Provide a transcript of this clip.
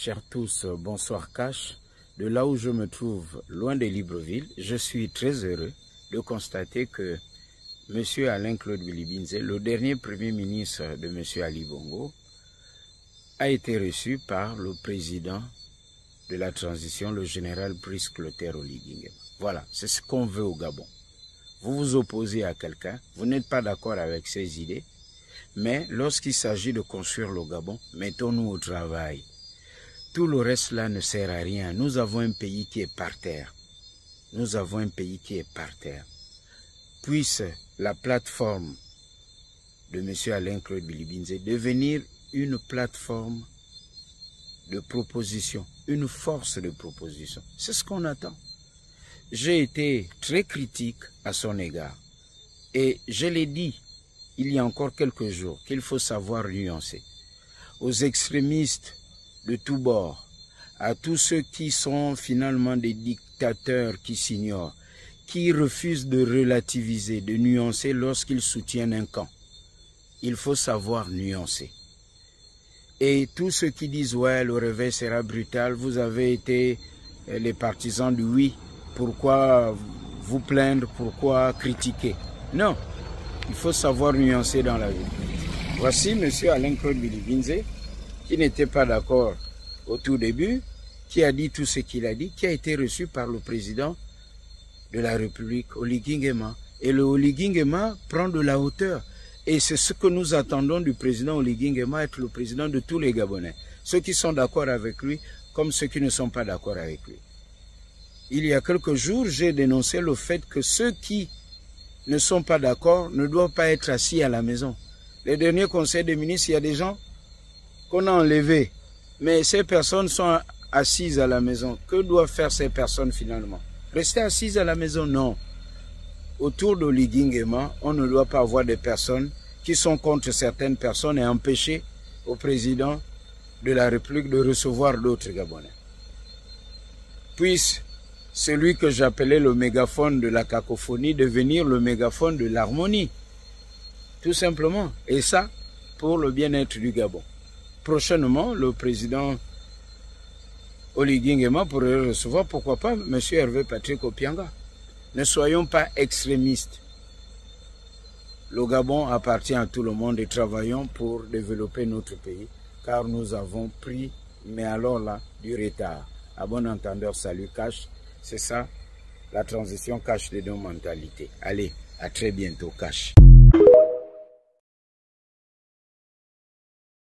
Chers tous, bonsoir Cash. De là où je me trouve, loin de Libreville, je suis très heureux de constater que M. Alain-Claude Bilibinze, le dernier premier ministre de M. Ali Bongo, a été reçu par le président de la transition, le général Brice Clotaire Oligui Nguema. Voilà, c'est ce qu'on veut au Gabon. Vous vous opposez à quelqu'un, vous n'êtes pas d'accord avec ses idées, mais lorsqu'il s'agit de construire le Gabon, mettons-nous au travail. Tout le reste là ne sert à rien. Nous avons un pays qui est par terre. Nous avons un pays qui est par terre. Puisse la plateforme de M. Alain-Claude Bilibinze devenir une plateforme de proposition, une force de proposition. C'est ce qu'on attend. J'ai été très critique à son égard. Et je l'ai dit il y a encore quelques jours qu'il faut savoir nuancer. Aux extrémistes de tous bords, à tous ceux qui sont finalement des dictateurs qui s'ignorent, qui refusent de relativiser, de nuancer lorsqu'ils soutiennent un camp. Il faut savoir nuancer. Et tous ceux qui disent « ouais, le réveil sera brutal », vous avez été les partisans du « oui », pourquoi vous plaindre, pourquoi critiquer? Non, il faut savoir nuancer dans la vie. Voici M. Alain-Claude Bilibinze, qui n'était pas d'accord au tout début, qui a dit tout ce qu'il a dit, qui a été reçu par le président de la République, Oligui Nguema. Et le Oligui Nguema prend de la hauteur. Et c'est ce que nous attendons du président Oligui Nguema, être le président de tous les Gabonais. Ceux qui sont d'accord avec lui, comme ceux qui ne sont pas d'accord avec lui. Il y a quelques jours, j'ai dénoncé le fait que ceux qui ne sont pas d'accord ne doivent pas être assis à la maison. Les derniers conseils des ministres, il y a des gens qu'on a enlevés. Mais ces personnes sont assises à la maison. Que doivent faire ces personnes finalement? Rester assises à la maison? Non. Autour d'Oligui Nguema, on ne doit pas avoir des personnes qui sont contre certaines personnes et empêcher au président de la République de recevoir d'autres Gabonais. Puisse celui que j'appelais le mégaphone de la cacophonie devenir le mégaphone de l'harmonie. Tout simplement. Et ça, pour le bien-être du Gabon. Prochainement, le président Oligui Nguema pourrait recevoir, pourquoi pas, M. Hervé Patrick Opianga. Ne soyons pas extrémistes. Le Gabon appartient à tout le monde et travaillons pour développer notre pays, car nous avons pris, mais alors là, du retard. À bon entendeur, salut Cash. C'est ça, la transition Cash de nos mentalités. Allez, à très bientôt Cash.